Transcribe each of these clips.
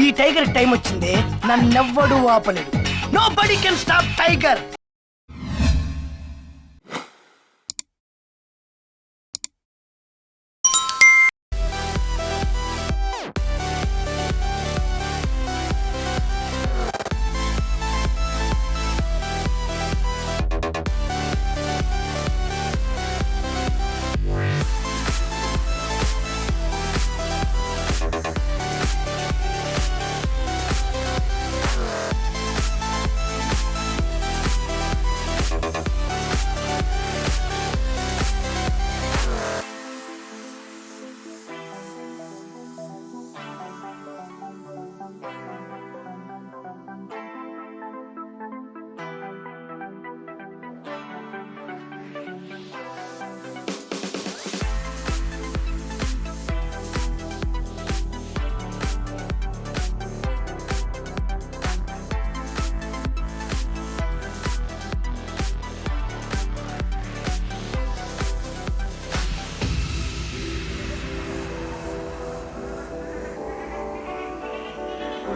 ఈ tiger time వచ్చింది, నన్నెవ్వడు ఆపలేడు. Nobody can stop tiger.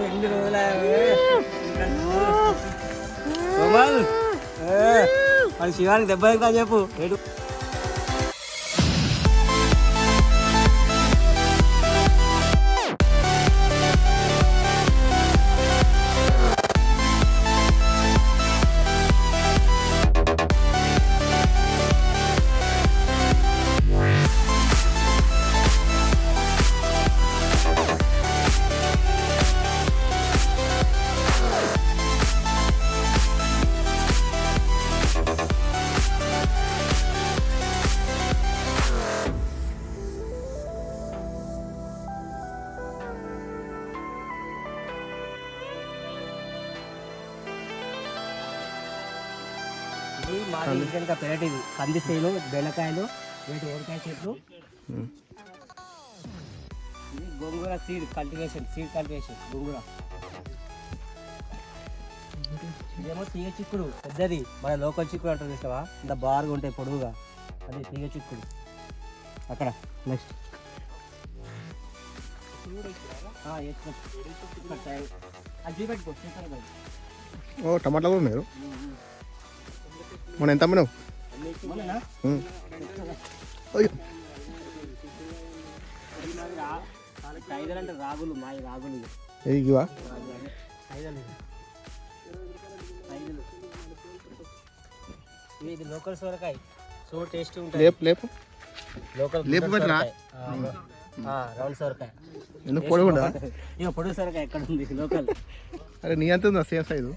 ఎన్ని రోజులు కోమల్ అది శివానికి దెబ్బ ఎక్కుతా చెప్పు ఏడు మా ఇంటికి పెరటి కంది చేను, బెండకాయలు, వీటి ఊరకాయ చెట్లు, ఇది గోంగూర సీడ్ కల్టివేషన్ గోంగూర. ఇదేమో తీగ చిక్కుడు పెద్దది, మన లోకల్ చిక్కుడు అంటారు చూసావా, ఇంత బారుగా ఉంటాయి పొడుగుగా, అది తీగ చిక్కుడు. అక్కడ నెక్స్ట్ అది పెట్టుకో. ఓ టమాటాలు కూడా మీరు మన ఎంత అమ్మినావు? అంటే రాగులు, మాయి రాగులు ఇవా ఇది లోకల్ సొరకాయ, సో టేస్టీ ఉంటుంది. లేపు లేపు లోకల్ లేపు పెట్టరా రౌండ్ సొరకాయ. ఎందుకు పొడి కూడా ఇక పొడుగు సొరకాయ ఎక్కడ ఉంది లోకల్? అరే నీ అంత ఉందా సేమ్ సైజు?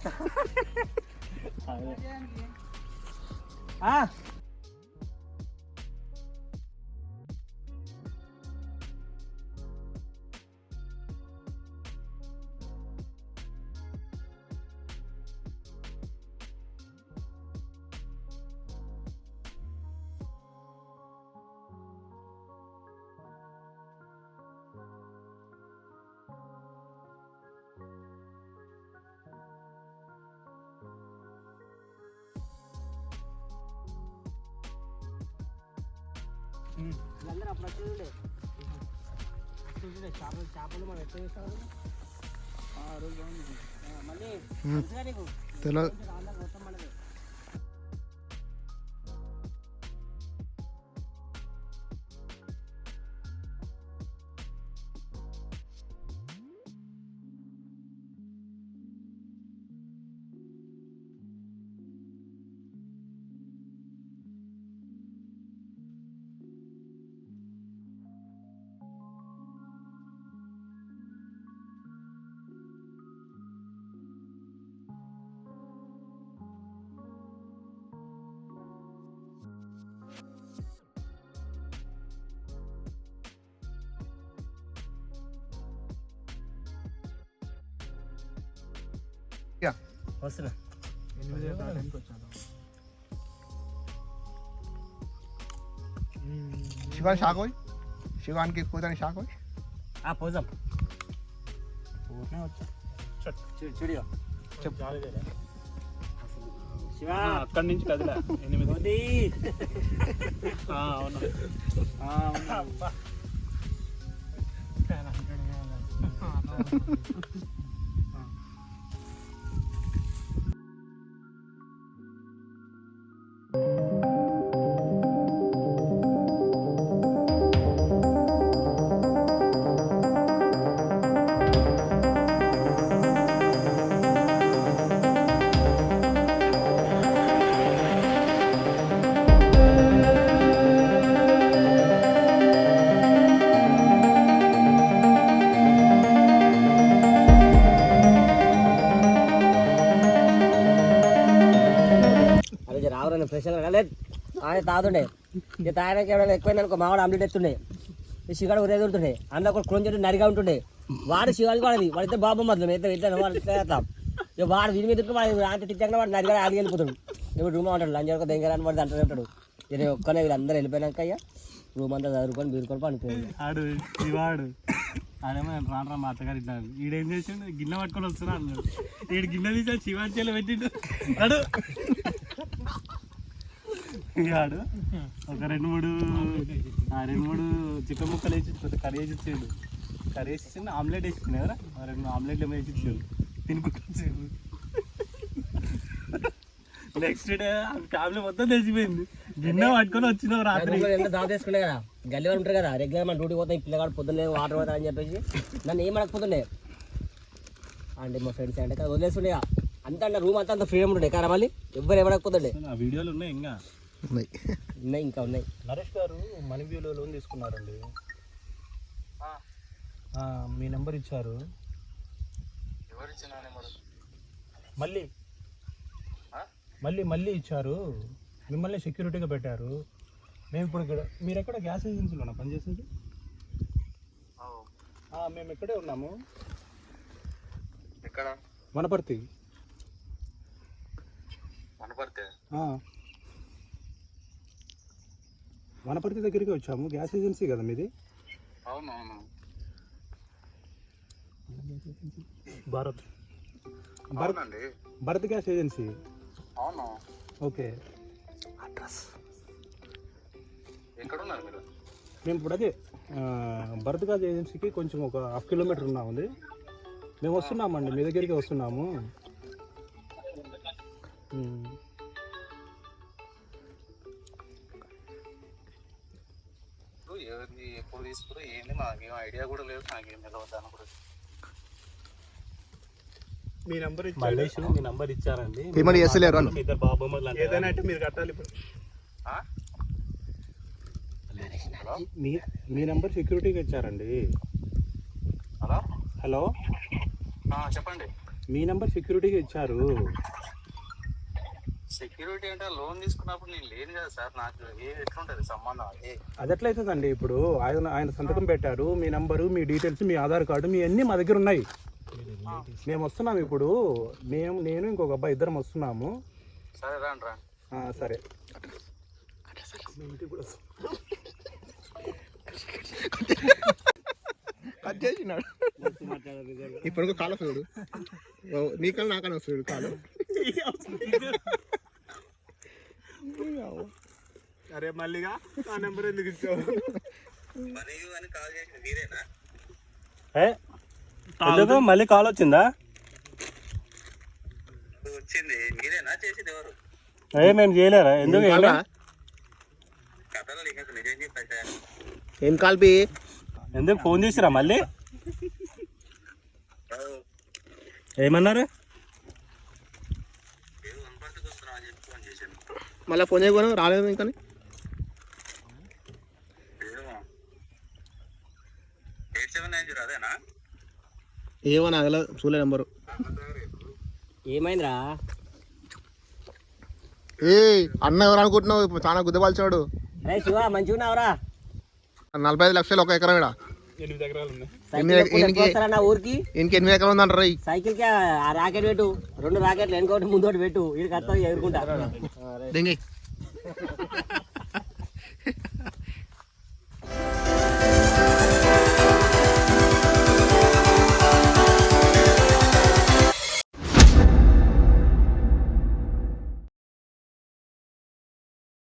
అందరూ అప్పుడు వచ్చేది చేపలు మనం ఎట్లా చేస్తాం మళ్ళీ తెలియదు. మొత్తం మనది. వస్తున్నా शिवान शाक होई शिवान की कोई शाक होई आ पोजम చూడియో శివ అక్కడి నుంచి కదిలా 8 అవును అదే రావురని ఫ్రెష్గా లేదు ఆయన తాగుతుండే ఇక తాగడానికి ఎవరైనా ఎక్కువైనా అనుకో మావాడు ఆమ్లెట్ ఎత్తుండే ఈ శివాడు ఉదయం దొరుకుతుండే అందులో ఒక క్రోన్ చెట్టు నరిగా ఉంటుండే వాడు శివాడికి వాడది వాడితే బాబు మొదలు ఇద్దరు వాడు ఇక వాడు వీడి మీద వాడు అంత తిట్టకుండా వాడు నరిగా ఆగి వెళ్ళిపోతాడు ఇప్పుడు రూమ్ ఉంటాడు లంచ్ వరకు దగ్గర అని వాడు అంటూ ఉంటాడు ఇది ఒక్కనే వీళ్ళందరూ వెళ్ళిపోయినాక అయ్యా రూమ్ అంతా చదువుకొని బీరుకొని పనిపోయింది ఆడు శివాడు ఆడేమో రాను మా అత్తగారు ఇట్లా ఈడేం చేసిండు గిన్నె పట్టుకొని వస్తున్నా అన్నాడు ఈడు గిన్నె తీసా శివాడి చేలో పెట్టిండు అడు ఆడు ఒక రెండు మూడు చికెన్ ముక్కలు వేసి కొద్దిగా కర్రీ వేసి ఇచ్చాడు కర్రీ వేసి ఇచ్చిండు ఆమ్లెట్ వేసి ఇచ్చిండు కదా రెండు ఆమ్లెట్లు ఏమో వేసి ఇచ్చాడు తినుకుంటాడు నెక్స్ట్ డే ఫ్యామిలీ మొత్తం తెలిసిపోయింది గిన్నె పట్టుకొని వచ్చినావు రాత్రి దావ తీసుకునే కదా గల్లీ వాళ్ళు ఉంటారు కదా రెగ్యులర్ మన డ్యూటీ పోతాయి పిల్లగాడు పొద్దున్నే వాటర్ పోతా అని చెప్పేసి నన్ను ఏం అడగపోతుండే అంటే మా ఫ్రెండ్స్ అంటే వదిలేస్తుండే అంతా రూమ్ అంతా ఫ్రీడమ్ ఉంటుండే కానీ మళ్ళీ ఎవ్వరు ఎవడకపోతుండే ఆ వీడియోలు ఉన్నాయి ఇంకా ఉన్నాయి ఇంకా ఉన్నాయి. నరేష్ గారు మనీ వ్యూలో లోన్ తీసుకున్నారండి మీ నెంబర్ ఇచ్చారు మళ్ళీ ఇచ్చారు మిమ్మల్ని సెక్యూరిటీగా పెట్టారు మేము ఇప్పుడు ఇక్కడ మీరు ఎక్కడ గ్యాస్ ఏజెన్సీలోనా పనిచేసేది మేము ఇక్కడే ఉన్నాము ఎక్కడ వనపర్తి వనపర్తి దగ్గరికి వచ్చాము గ్యాస్ ఏజెన్సీ కదా మీది అవునవును భారత్ అవునండి భారత్ గ్యాస్ ఏజెన్సీ అవును ఓకే ఎక్కడున్నారు మీరు మేము ఇప్పుడు అదే భరత్ గ్యాస్ ఏజెన్సీకి కొంచెం ఒక హాఫ్ కిలోమీటర్ ఉన్నా ఉంది మేము వస్తున్నామండి మీ దగ్గరికి వస్తున్నాము ఎవరిది ఎప్పుడు తీసుకురా ఏంది నాకేం ఐడియా కూడా లేదు నాకేం తెలియదు దాని గురించి మీ నెంబర్ మల్లేష్ మీ నెంబర్ ఇచ్చారండి పేమెంట్ చేస్తలేరు ఇద్దరు బాబు ఏదైనా అంటే మీరు కట్టాలి మీ నెంబర్ సెక్యూరిటీకి ఇచ్చారండి హలో చెప్పండి మీ నెంబర్ సెక్యూరిటీకి ఇచ్చారు సెక్యూరిటీ అంటే లోన్ తీసుకున్నప్పుడు నేను లేను కదా సార్ నాకు ఎట్లుంటది సంబంధం అది ఎట్లయితుందండి ఇప్పుడు ఆయన సంతకం పెట్టారు మీ నంబరు మీ డీటెయిల్స్ మీ ఆధార్ కార్డు మీ అన్నీ మా దగ్గర ఉన్నాయి మేము వస్తున్నాం ఇప్పుడు నేను ఇంకొక అబ్బాయి ఇద్దరం వస్తున్నాము సరే రాండి సరే కట్ చేసినాడు ఇప్పుడు కాలు వస్తాడు నీకన్నా నాకన్నా వస్తాడు కాలు అరే మళ్ళీగా ఆ నెంబర్ ఎందుకు ఇచ్చావు మళ్ళీ కాల్ వచ్చిందా వచ్చింది మీరేనా చేసింది ఎవరు మేము చేయలేరా ఎందుకు కథలో నిజం చెప్పా ఏం కాల్పి ఎందుకు ఫోన్ చేసిరా మళ్ళీ ఏమన్నారు మళ్ళీ ఫోన్ చేయకపోయినా రాలేదు ఇంకా ఏమో నాకు తెలియదు చూలే నెంబరు ఏమైందిరా ఏ అన్న ఎవరు అనుకుంటున్నావు ఇప్పుడు చాలా గుద్దపాల్చాడు అరే శివ మంచిగా ఉన్నావురా 45 లక్షలు ఒక ఎకరం ఇక్కడ 8 ఎకరాలు ఉన్నాయి నా ఊరికి ఇంక 8 ఎకరం ఉందంటారు సైకిల్ కి ఆ రాకెట్ పెట్టు 2 రాకెట్లు వెనుకోటి ముందోటి పెట్టు వీడికి అర్థం ఎదుర్కొంటా దింగి